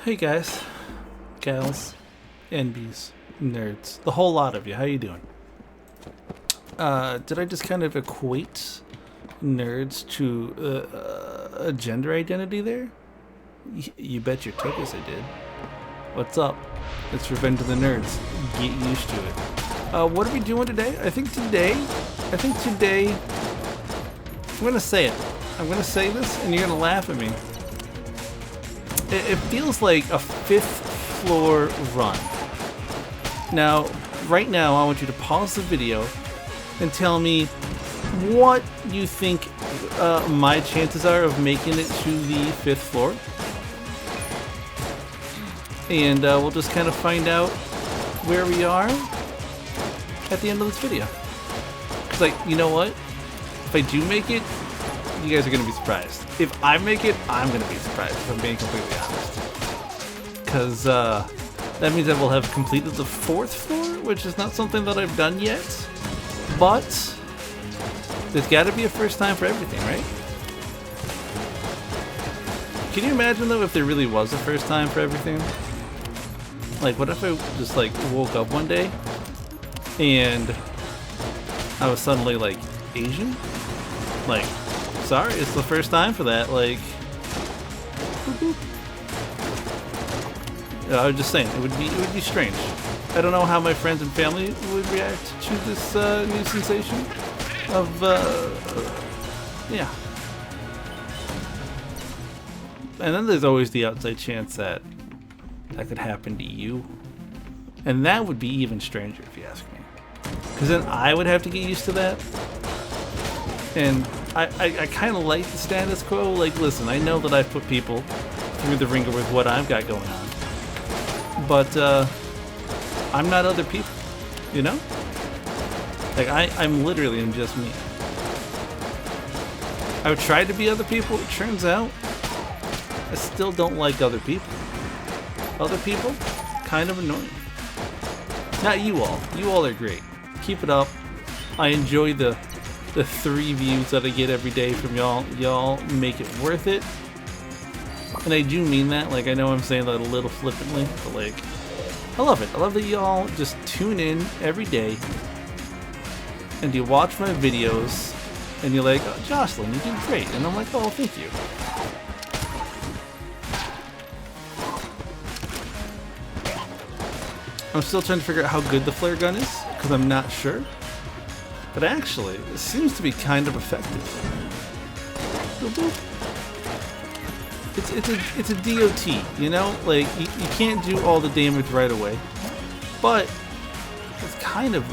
Hey guys, gals, NBs, nerds, the whole lot of you. How you doing? Did I just kind of equate nerds to a gender identity there? You bet your tuchus I did. What's up? It's Revenge of the Nerds. Get used to it. What are we doing today? I think today, I'm gonna say it. I'm gonna say this, and you're gonna laugh at me. It feels like a 5th floor run. Now, right now, I want you to pause the video and tell me what you think my chances are of making it to the 5th floor. And we'll just kind of find out where we are at the end of this video. Because, like, you know what? If I do make it, you guys are going to be surprised. If I make it, I'm going to be surprised, if I'm being completely honest. Because that means I will have completed the 4th floor, which is not something that I've done yet. But there's got to be a first time for everything, right? Can you imagine, though, if there really was a first time for everything? Like, what if I just, like, woke up one day and I was suddenly, like, Asian? Like, sorry, it's the first time for that, like... I was just saying, it would be strange. I don't know how my friends and family would react to this new sensation of, yeah. And then there's always the outside chance that that could happen to you. And that would be even stranger, if you ask me. Because then I would have to get used to that. And I kind of like the status quo. Like, listen, I know that I've put people through the ringer with what I've got going on. But I'm not other people, you know? Like, I'm literally just me. I've tried to be other people. It turns out I still don't like other people. Other people, kind of annoying. Not you all. You all are great. Keep it up. I enjoy the 3 views that I get every day from y'all. Y'all make it worth it. And I do mean that. Like, I know I'm saying that a little flippantly, but like, I love it. I love that y'all just tune in every day and you watch my videos and you're like, oh, Jocelyn, you did great. And I'm like, oh, thank you. I'm still trying to figure out how good the flare gun is, because I'm not sure. But actually, it seems to be kind of effective. It's a DOT, you know? Like, you can't do all the damage right away. But it's kind of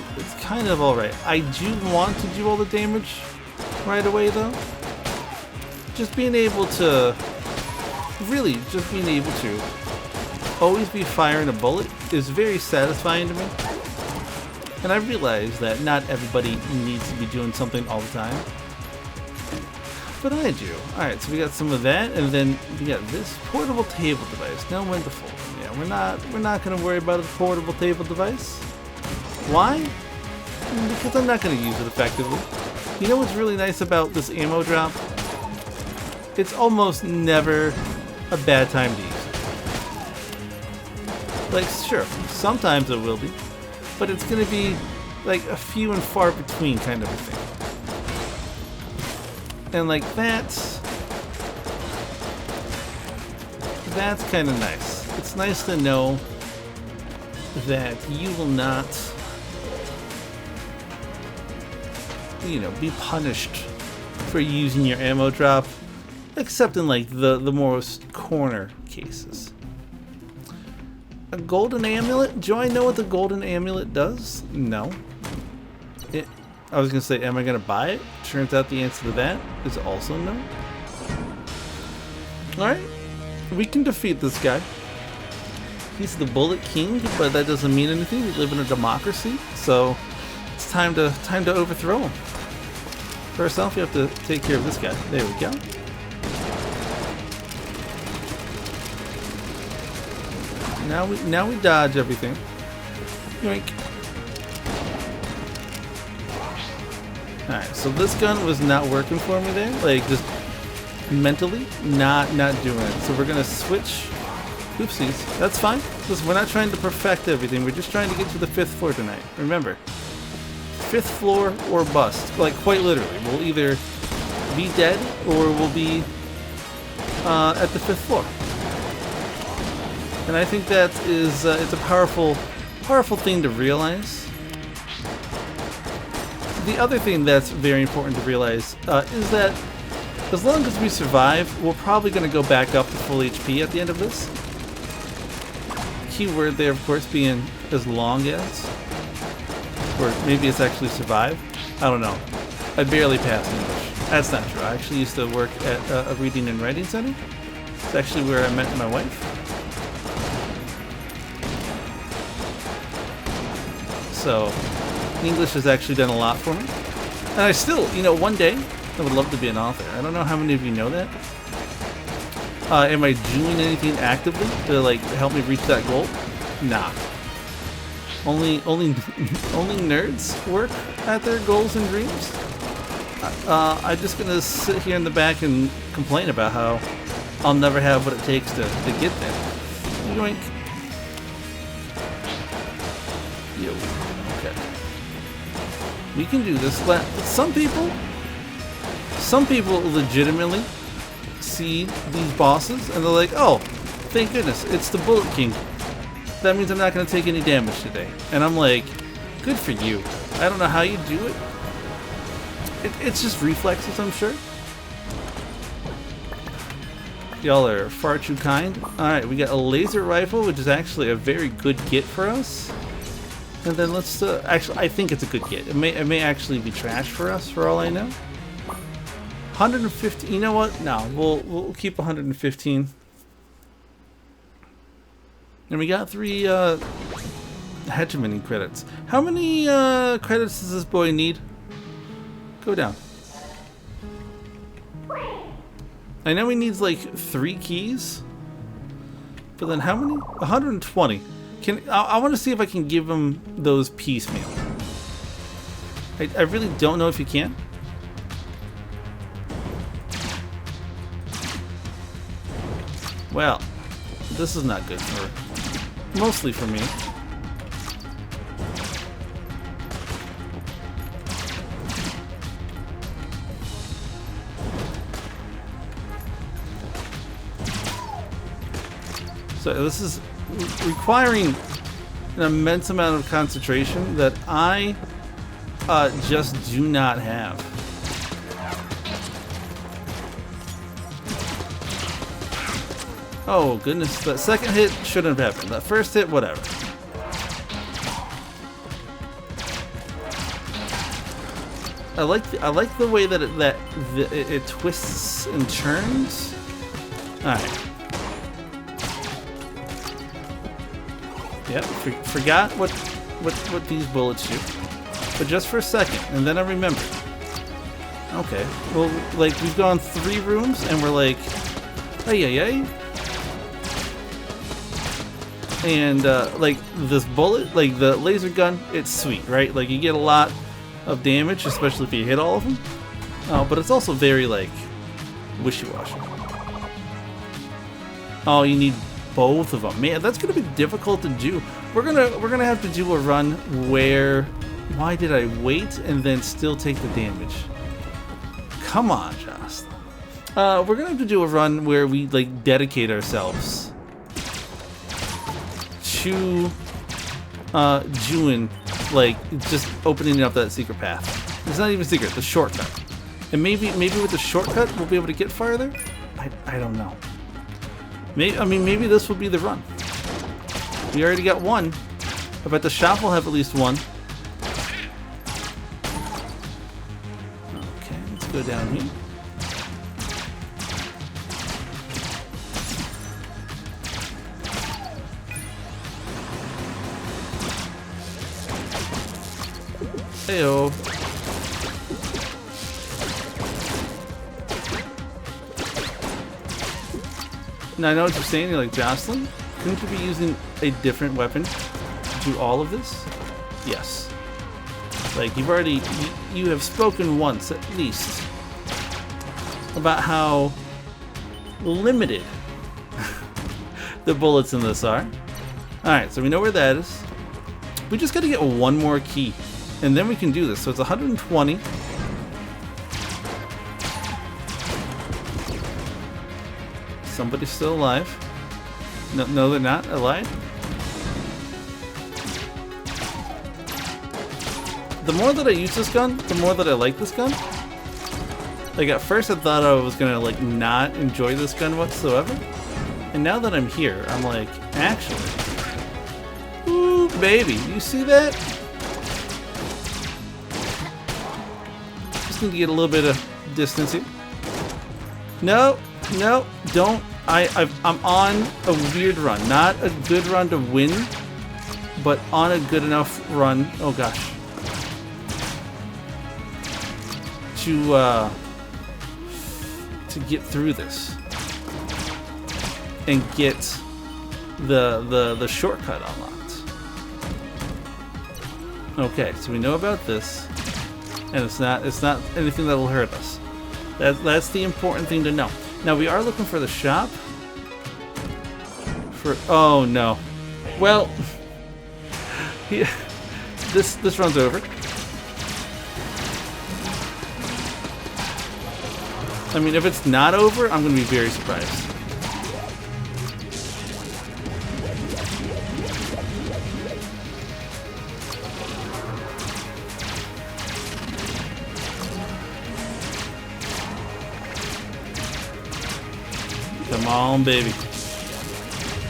alright. I do want to do all the damage right away, though. Just being able to... Really, just being able to always be firing a bullet is very satisfying to me. And I realize that not everybody needs to be doing something all the time. But I do. Alright, so we got some of that, and then we got this portable table device. Now when to fold them. Yeah, we're not gonna worry about a portable table device. Why? Because I'm not gonna use it effectively. You know what's really nice about this ammo drop? It's almost never a bad time to use it. Like, sure, sometimes it will be, but it's gonna be like a few and far between kind of a thing. And like that's kind of nice. It's nice to know that you will not, you know, be punished for using your ammo drop, except in like the most corner cases. A golden amulet? Do I know what the golden amulet does? No. I was gonna say, am I gonna buy it? Turns out the answer to that is also no. Alright. We can defeat this guy. He's the Bullet King, but that doesn't mean anything. We live in a democracy, so it's time to overthrow him. First off, you have to take care of this guy. There we go. Now we dodge everything. Yoink. Alright, so this gun was not working for me there. Like, just mentally not doing it. So we're gonna switch Oopsies. That's fine. Listen, we're not trying to perfect everything. We're just trying to get to the 5th floor tonight. Remember, 5th floor or bust. Like, quite literally. We'll either be dead or we'll be at the 5th floor. And I think that is it's a powerful thing to realize. The other thing that's very important to realize is that as long as we survive, we're probably going to go back up to full HP at the end of this. Keyword there, of course, being as long as, or maybe it's actually survive. I don't know. I barely passed English. That's not true. I actually used to work at a reading and writing center. It's actually where I met my wife. So English has actually done a lot for me. And I still, you know, one day I would love to be an author. I don't know how many of you know that. Am I doing anything actively to like help me reach that goal? Nah. Only nerds work at their goals and dreams. I'm just gonna sit here in the back and complain about how I'll never have what it takes to get there. Yoink. Yo. Okay. We can do this. Some people legitimately see these bosses and they're like, oh, thank goodness, it's the Bullet King. That means I'm not going to take any damage today. And I'm like, good for you. I don't know how you do it. It's just reflexes, I'm sure. Y'all are far too kind. Alright, we got a laser rifle, which is actually a very good get for us. And then let's, actually, I think it's a good get. It may actually be trash for us, for all I know. 150, you know what? No, we'll keep 115. And we got 3 hegemony credits. How many credits does this boy need? Go down. I know he needs like 3 keys. But then how many? 120. I want to see if I can give him those piecemeal. I really don't know if you can. Well, this is not good for, mostly for me. So this is requiring an immense amount of concentration that I just do not have. Oh goodness, that second hit shouldn't have happened. That first hit, whatever. I like the way that it twists and turns. All right. Yep, forgot what these bullets do. But just for a second, and then I remembered. Okay, well, like we've gone 3 rooms, and we're like, ay. And like this bullet, like the laser gun, it's sweet, right? Like you get a lot of damage, especially if you hit all of them. But it's also very like wishy-washy. Oh, you need both of them. Man, that's gonna be difficult to do. We're gonna have to do a run where. Why did I wait and then still take the damage? Come on, Jocelyn. We're gonna have to do a run where we like dedicate ourselves to Gungeon, like just opening up that secret path. It's not even secret, the shortcut. And maybe with the shortcut we'll be able to get farther. I don't know. Maybe this will be the run. We already got 1. I bet the shop will have at least 1. Okay, let's go down here. Heyo. Now I know what you're saying. You're like, Jocelyn, couldn't you be using a different weapon to do all of this? Yes. Like you've already, you have spoken once at least about how limited the bullets in this are. Alright, so we know where that is. We just gotta get one more key. And then we can do this. So it's 120. Somebody's still alive. No, they're not alive. The more that I use this gun, the more that I like this gun. Like at first I thought I was gonna like not enjoy this gun whatsoever. And now that I'm here, I'm like, actually, ooh baby, you see that? Just need to get a little bit of distance here. No, don't. I'm on a weird run. Not a good run to win, but on a good enough run. Oh gosh. To get through this and get the shortcut unlocked. Okay, so we know about this, and it's not anything that will hurt us. That's the important thing to know. Now we are looking for the shop. Oh no. Well, yeah, this runs over. I mean, if it's not over, I'm going to be very surprised. Come on, baby.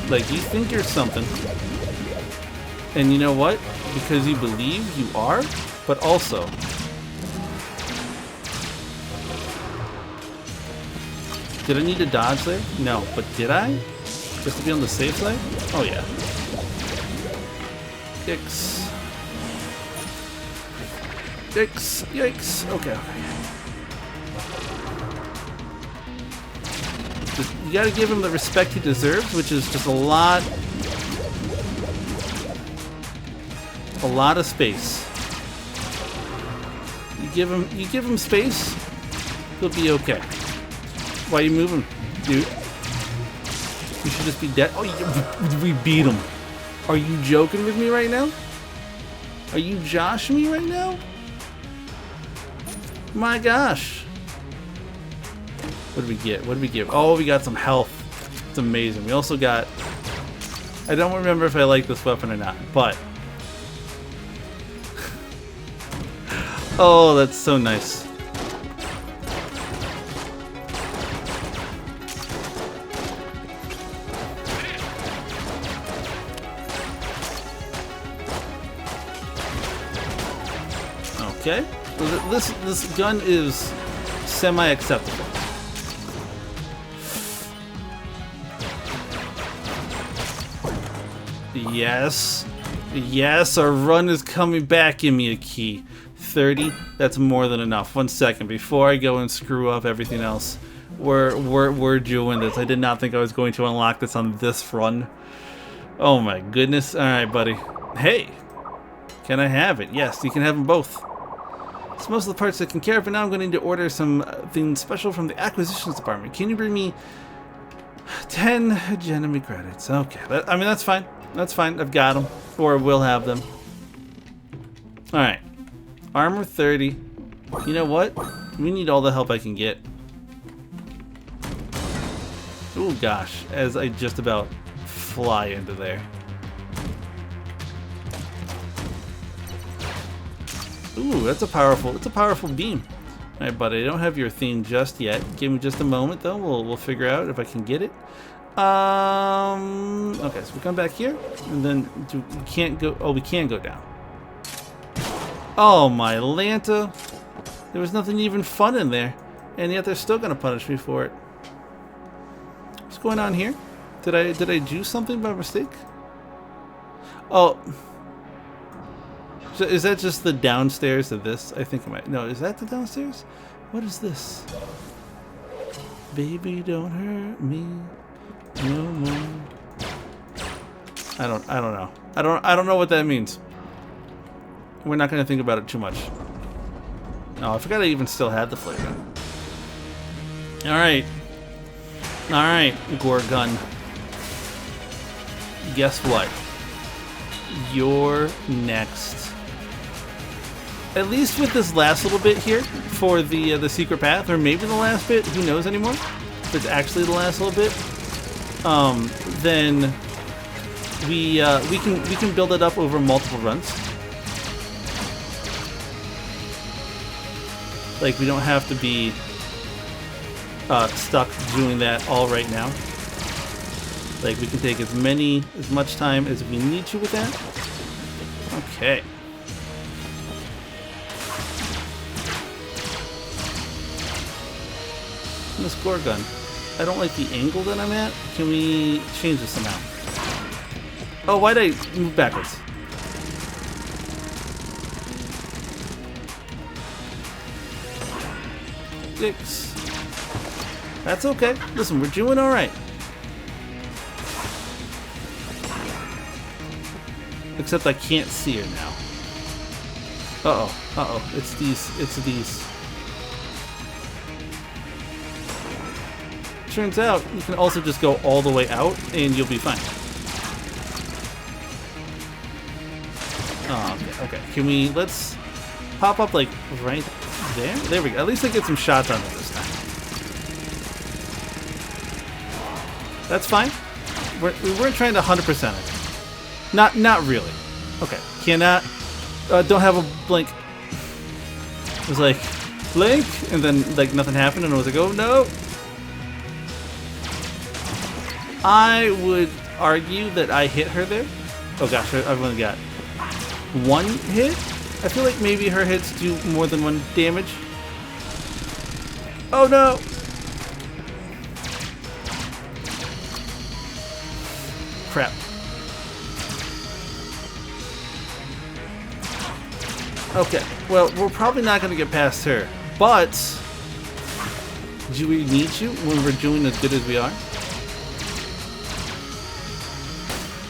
Like, you think you're something. And you know what? Because you believe you are, but also... Did I need to dodge there? No, but did I? Just to be on the safe side? Oh yeah. Yikes. Yikes. Yikes. Okay. You gotta give him the respect he deserves, which is just a lot of space. You give him space, he'll be okay. Why are you moving, dude? You should just be dead. Oh, we beat him. Are you joking with me right now? Are you joshing me right now? My gosh. What did we get? What did we get? Oh, we got some health. It's amazing. We also got... I don't remember if I like this weapon or not, but... Oh, that's so nice. Okay, this gun is semi-acceptable. Yes, our run is coming back. Give me a key. 30. That's more than enough. 1 second before I go and screw up everything else. We're doing this. I did not think I was going to unlock this on this run. Oh my goodness. All right, buddy. Hey, can I have it? Yes, you can have them both. It's most of the parts I can care of, but now I'm going to need to order something special from the acquisitions department. Can you bring me 10 Genemy credits? Okay, I mean, that's fine. That's fine. I've got them, or will have them. All right, armor 30. You know what? We need all the help I can get. Oh gosh, as I just about fly into there. Ooh, that's a powerful beam. Alright, buddy, I don't have your theme just yet. Give me just a moment though, we'll figure out if I can get it. Okay, so we come back here, and then we can't go, oh, we can go down. Oh my Lanta. There was nothing even fun in there, and yet they're still gonna punish me for it. What's going on here? Did I do something by mistake? Oh. So is that just the downstairs of this? I think it might. No, is that the downstairs? What is this? Baby, don't hurt me no more. I don't know. I don't know what that means. We're not gonna think about it too much. No, I forgot I even still had the flare gun. Alright. Alright, Gore gun. guess what? You're next. At least with this last little bit here for the secret path, or maybe the last bit, who knows anymore? If it's actually the last little bit, then we can build it up over multiple runs. Like, we don't have to be stuck doing that all right now. Like, we can take as much time as we need to with that. Okay. This Gorgon. I don't like the angle that I'm at. Can we change this somehow? Oh, why'd I move backwards? Six. That's okay. Listen, we're doing alright. Except I can't see her now. Uh-oh. Uh-oh. It's these. Turns out, you can also just go all the way out, and you'll be fine. Oh, okay. Can we, let's pop up, like, right there? There we go. At least I get some shots on it this time. That's fine. We weren't trying to 100% it. Not really. Okay. Cannot. Don't have a blink. It was like, blink, and then, like, nothing happened, and I was like, oh, no. I would argue that I hit her there. Oh, gosh. I've only got one hit. I feel like maybe her hits do more than one damage. Oh, no. Crap. Okay, well, we're probably not going to get past her, but do we need to when we're doing as good as we are?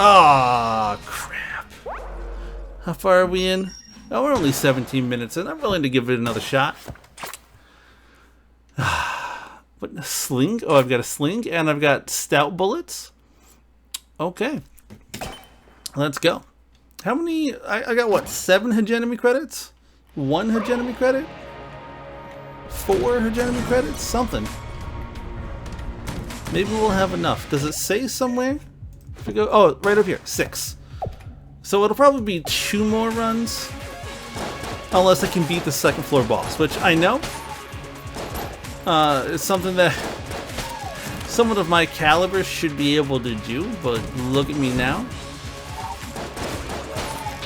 Ah, crap. How far are we in? Oh, we're only 17 minutes in. I'm willing to give it another shot. What, a sling? Oh, I've got a sling, and I've got stout bullets. Okay. Let's go. How many? I got what? 7 hegemony credits? 1 hegemony credit? 4 hegemony credits? Something. Maybe we'll have enough. Does it say somewhere? If we go, oh, right up here. 6. So it'll probably be 2 more runs. Unless I can beat the second floor boss, which I know. It's something that someone of my caliber should be able to do, but look at me now.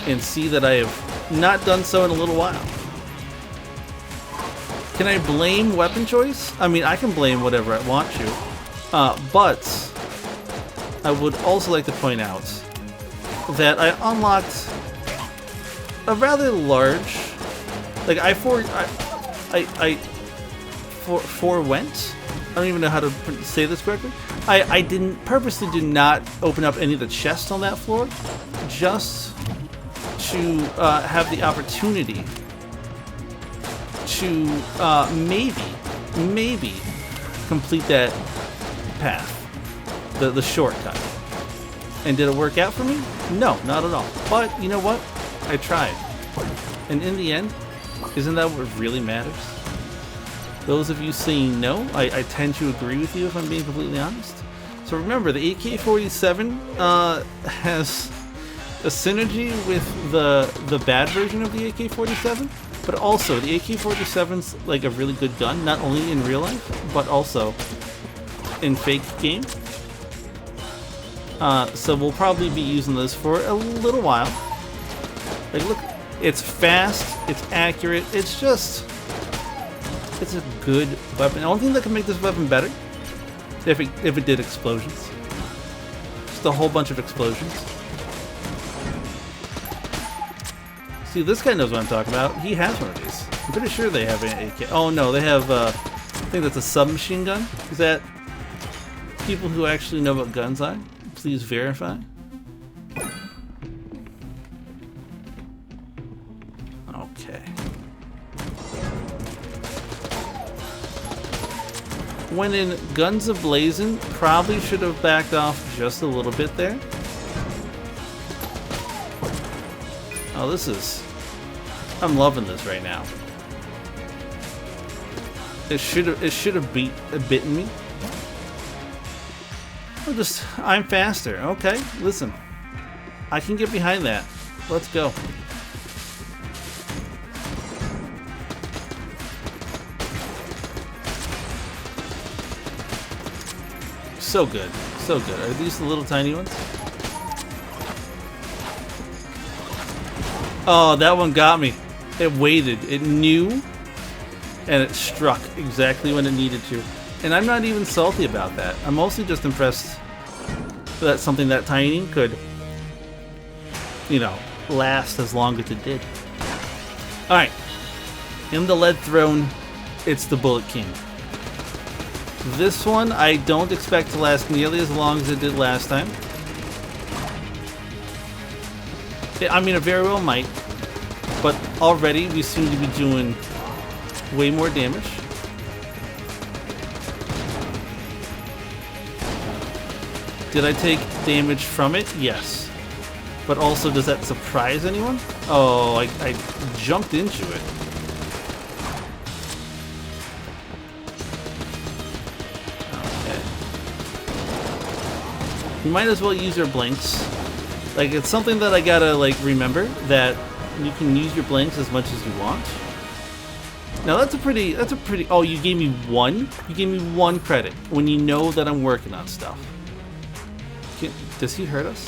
And see that I have not done so in a little while. Can I blame weapon choice? I mean, I can blame whatever I want to. But I would also like to point out that I unlocked a rather large, like I forewent. I don't even know how to say this correctly. I purposely did not open up any of the chests on that floor, just to have the opportunity to maybe complete that path, the shortcut. And did it work out for me? No, not at all. But you know what? I tried. And in the end, isn't that what really matters? Those of you saying no, I tend to agree with you if I'm being completely honest. So remember, the AK-47 has a synergy with the bad version of the AK-47, but also the AK-47's like a really good gun, not only in real life, but also in fake game. So we'll probably be using this for a little while. Like, look, it's fast, it's accurate, it's a good weapon. The only thing that can make this weapon better, if it did explosions. Just a whole bunch of explosions. See, this guy knows what I'm talking about. He has one of these. I'm pretty sure they have an AK. Oh no, they have, I think that's a submachine gun. Is that people who actually know what guns are? Please verify. Okay. When in Guns A-Blazing, probably should have backed off just a little bit there. Oh, this is... I'm loving this right now. It should have bitten me. I'm faster. Okay, listen. I can get behind that. Let's go. So good. So good. Are these the little tiny ones? Oh, that one got me. It waited. It knew, and it struck exactly when it needed to. And I'm not even salty about that. I'm mostly just impressed that something that tiny could, you know, last as long as it did. Alright. In the lead throne, it's the Bullet King. This one I don't expect to last nearly as long as it did last time. I mean, it very well might, but already we seem to be doing way more damage. Did I take damage from it? Yes. But also, does that surprise anyone? Oh, I jumped into it. Okay. You might as well use your blinks. Like, it's something that I gotta, like, remember, that you can use your blinks as much as you want. Now, that's a pretty, oh, you gave me one? You gave me one credit when you know that I'm working on stuff. Does he hurt us?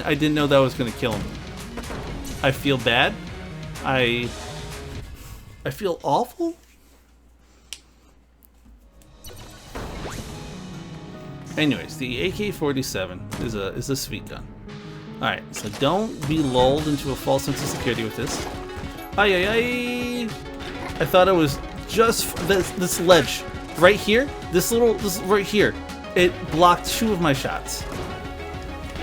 I didn't know that was gonna kill him. I feel bad. I feel awful? Anyways, the AK-47 is a sweet gun. Alright, so don't be lulled into a false sense of security with this. I thought it was just this ledge right here. This right here. It blocked 2 of my shots.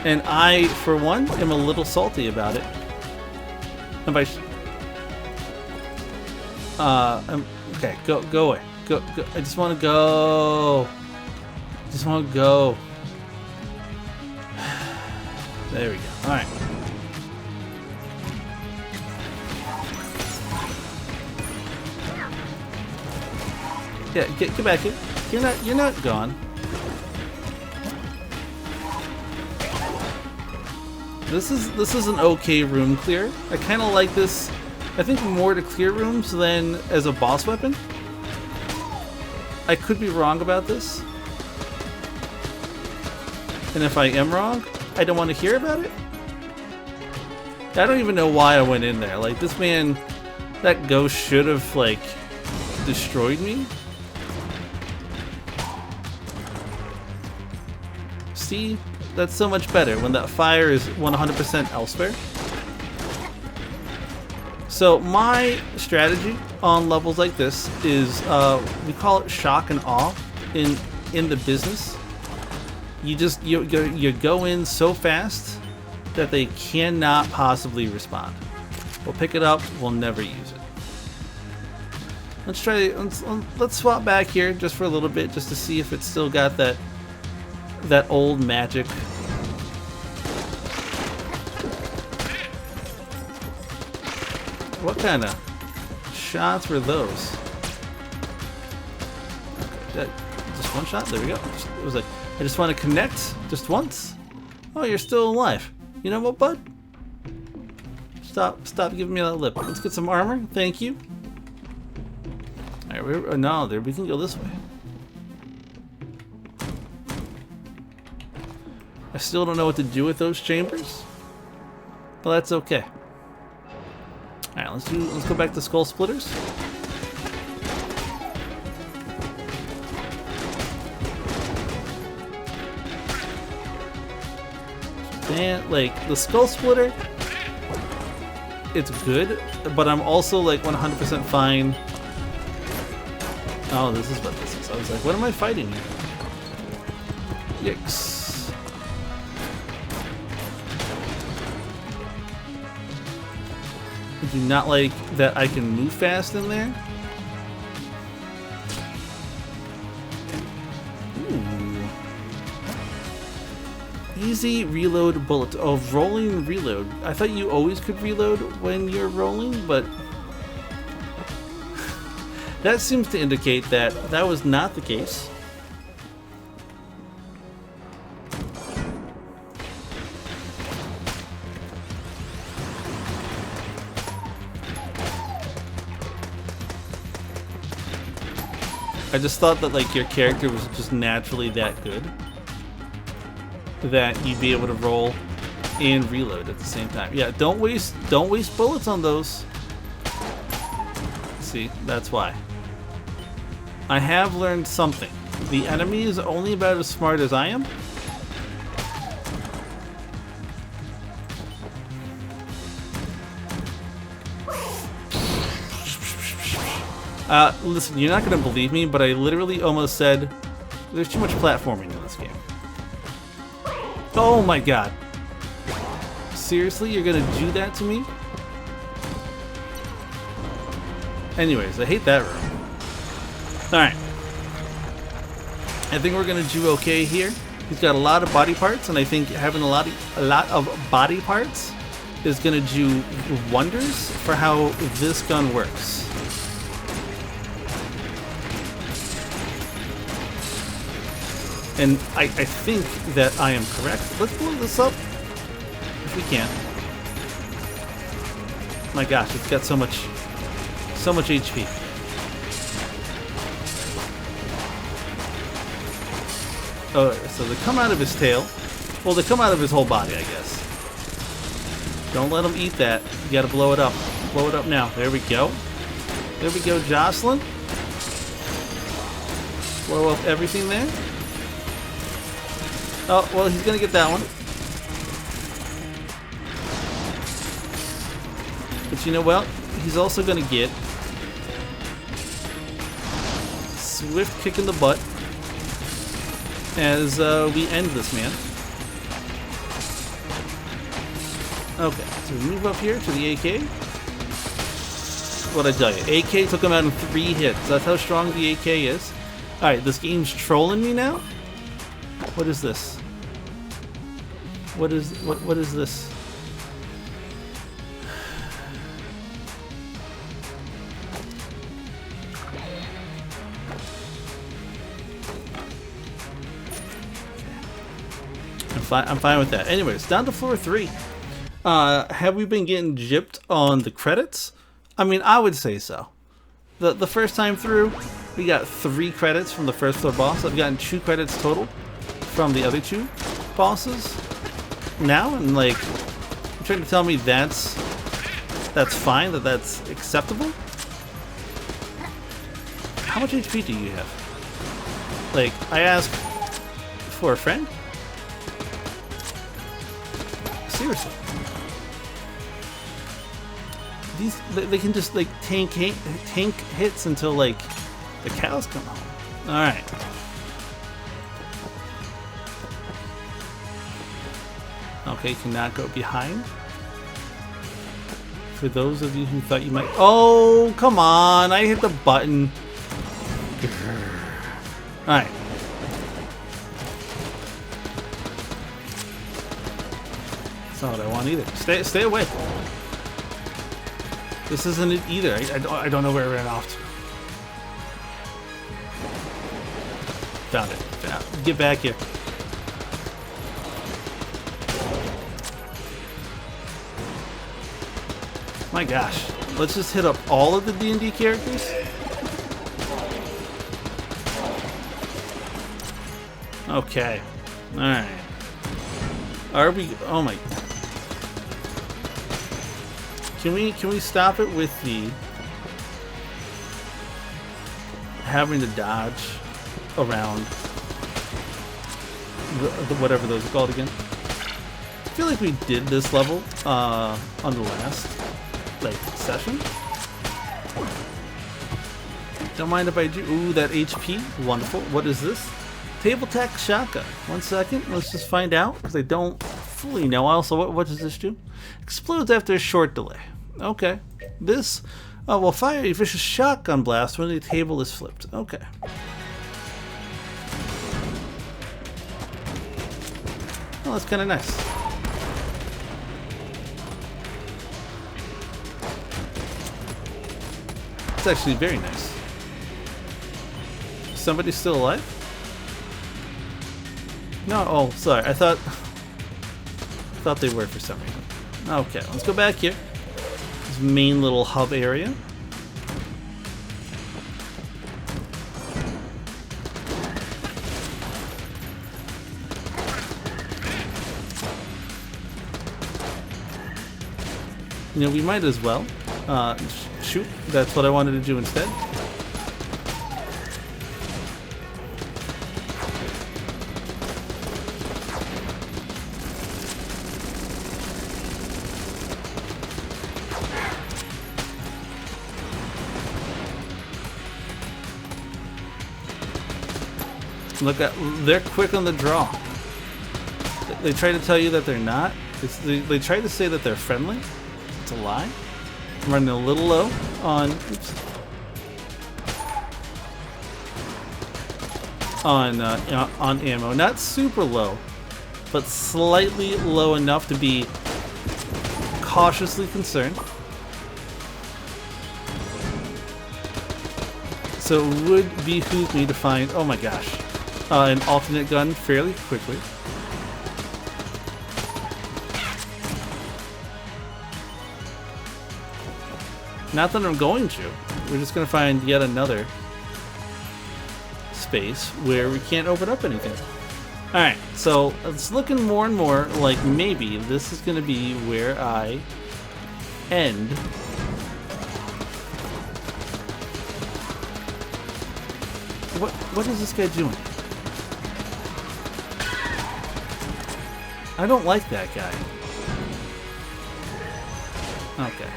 And I, for one, am a little salty about it. And okay, go away. Go. I just want to go. Just want to go. There we go. All right. Yeah, get back here. You're not gone. This is an okay room clear. I kind of like this. I think more to clear rooms than as a boss weapon. I could be wrong about this. And if I am wrong, I don't want to hear about it. I don't even know why I went in there. Like, this man, that ghost should have, like, destroyed me. See? That's so much better when that fire is 100% elsewhere. So my strategy on levels like this is, we call it shock and awe in the business. You go in so fast that they cannot possibly respond. We'll pick it up. We'll never use it. Let's swap back here just for a little bit, just to see if it's still got that old magic. What kind of shots were those? Okay, just one shot. There we go. It was like, I just want to connect just once. Oh, you're still alive. You know what, bud? Stop giving me that lip. Let's get some armor. Thank you. All right, no, there we can go this way. I still don't know what to do with those chambers, but that's okay. All right, let's go back to Skull Splitters. And like the Skull Splitter, it's good, but I'm also like 100% fine. Oh, this is what this is. I was like, what am I fighting here? Yikes. I do not like that I can move fast in there. Ooh. Easy reload bullet. Oh, rolling reload. I thought you always could reload when you're rolling, but that seems to indicate that that was not the case. I just thought that like your character was just naturally that good that you'd be able to roll and reload at the same time. Yeah, don't waste bullets on those. See, that's why. I have learned something. The enemy is only about as smart as I am. Listen, you're not gonna believe me, but I literally almost said there's too much platforming in this game. Oh my god. Seriously, you're gonna do that to me? Anyways, I hate that room. Alright. I think we're gonna do okay here. He's got a lot of body parts, and I think having a lot of body parts is gonna do wonders for how this gun works. And I think that I am correct. Let's blow this up if we can. My gosh, it's got so much HP. Oh, so they come out of his tail. Well, they come out of his whole body, I guess. Don't let him eat that. You gotta blow it up. Blow it up now. There we go. There we go, Jocelyn. Blow up everything there. Oh, well, he's gonna get that one. But you know what? He's also gonna get swift kick in the butt as we end this man. Okay, so we move up here to the AK. What'd I tell you? AK took him out in 3 hits. That's how strong the AK is. Alright, this game's trolling me now? What is this? What is this? I'm fine with that. Anyways, down to floor 3. Have we been getting gypped on the credits? I mean, I would say so. The first time through, we got 3 credits from the first floor boss. I've gotten 2 credits total from the other 2 bosses now, and like, you're trying to tell me that's fine, that's acceptable? How much HP do you have? Like, I asked for a friend? Seriously. These, they can just like tank hits until like the cows come home. Alright. Okay, cannot go behind. For those of you who thought you might... Oh, come on! I hit the button. Alright. That's not what I want either. Stay away. This isn't it either. I don't know where it ran off to. Found it. Get back here. My gosh. Let's just hit up all of the D&D characters. Okay. Alright. Are we... Oh my... Can we stop it with the... having to dodge around the whatever those are called again? I feel like we did this level on the last session. Don't mind if I do. Ooh, that HP, wonderful. What is this? Table tack shotgun. 1 second, let's just find out because I don't fully know. Also, what does this do? Explodes after a short delay. Okay, this will fire a vicious shotgun blast when the table is flipped. Okay. Oh, that's kind of nice. It's actually very nice. Somebody still alive? No, oh, sorry. I thought they were for some reason. Okay, let's go back here. This main little hub area. You know, we might as well shoot. That's what I wanted to do instead. Look at, they're quick on the draw. They try to tell you that they're not. They try to say that they're friendly. It's a lie. I'm running a little low on, oops, on ammo. Not super low, but slightly low enough to be cautiously concerned. So it would behoove me to find, oh my gosh, an alternate gun fairly quickly. Not that I'm going to. We're just going to find yet another space where we can't open up anything. Alright, so it's looking more and more like maybe this is going to be where I end. What is this guy doing? I don't like that guy. Okay.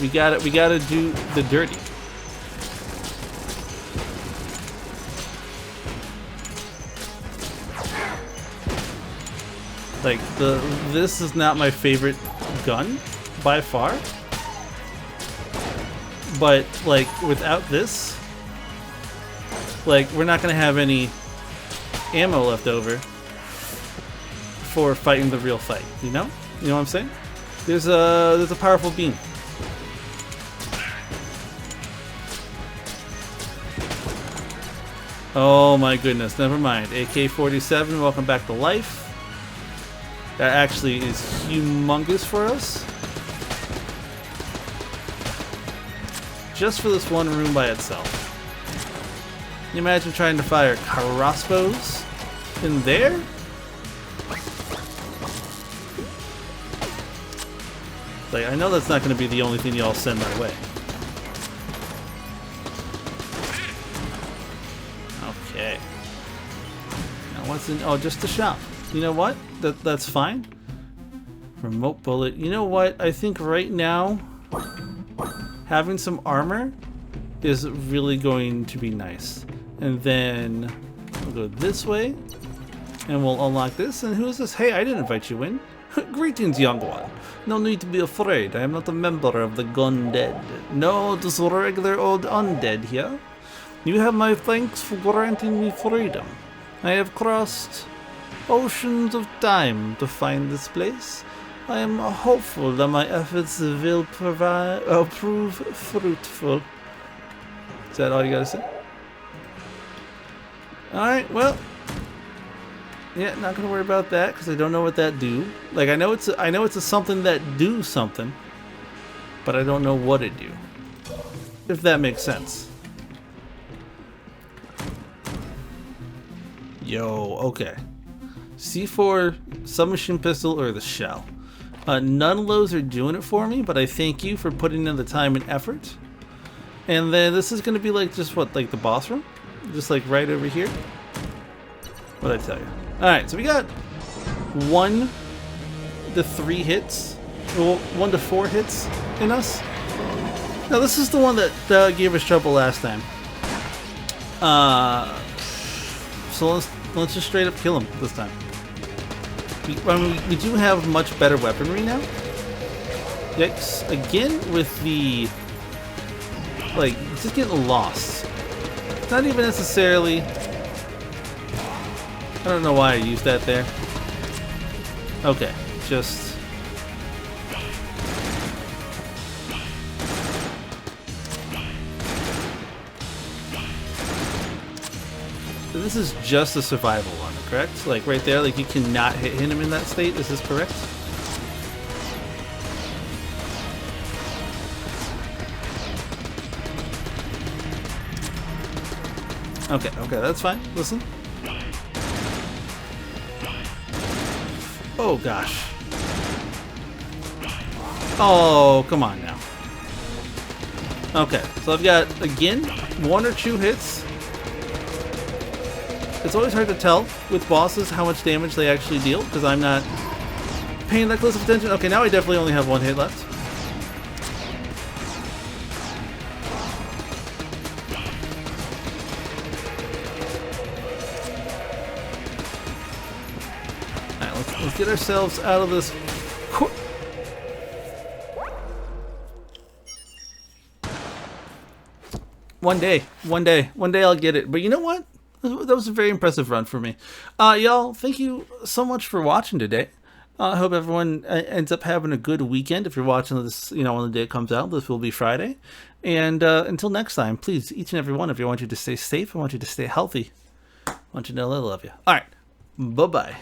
We gotta do the dirty. Like this is not my favorite gun by far. But like without this, like we're not gonna have any ammo left over for fighting the real fight, you know? You know what I'm saying? There's a powerful beam. Oh my goodness, never mind. AK-47, welcome back to life. That actually is humongous for us. Just for this one room by itself. Can you imagine trying to fire crossbows in there? Like, I know that's not going to be the only thing y'all send my way. Okay. Now what's in... Oh, just the shop. You know what? That's fine. Remote bullet. You know what? I think right now having some armor is really going to be nice. And then we'll go this way and we'll unlock this. And who is this? Hey, I didn't invite you in. Greetings, young one. No need to be afraid. I am not a member of the Gundead. No, just a regular old undead here. You have my thanks for granting me freedom. I have crossed oceans of time to find this place. I am hopeful that my efforts will prove fruitful. Is that all you gotta say? Alright, well. Yeah, not gonna worry about that because I don't know what that do. Like I know it's a something that do something, but I don't know what it do. If that makes sense. Yo, okay. C4, submachine pistol, or the shell. None of those are doing it for me, but I thank you for putting in the time and effort. And then this is gonna be like just what, like the boss room? Just like right over here? What'd I tell you? Alright, so we got 1 to 3 hits. Well, 1 to 4 hits in us. Now this is the one that gave us trouble last time. So let's just straight up kill him this time. We do have much better weaponry now. Yikes. Again with the... like, just getting lost. It's not even necessarily... I don't know why I used that there. Okay, just... So this is just a survival one, correct? Like right there, like you cannot hit him in that state. Is this correct? Okay, okay, that's fine. Listen. Oh gosh. Oh, come on now. Okay, so I've got, again, 1 or 2 hits. It's always hard to tell with bosses how much damage they actually deal, because I'm not paying that close of attention. Okay, now I definitely only have 1 hit left. Alright, let's get ourselves out of this. One day I'll get it. But you know what? That was a very impressive run for me. Y'all, thank you so much for watching today. I hope everyone ends up having a good weekend. If you're watching this, you know, on the day it comes out, this will be Friday. And until next time, please, each and every one of you, I want you to stay safe. I want you to stay healthy. I want you to know I love you. All right. Bye-bye.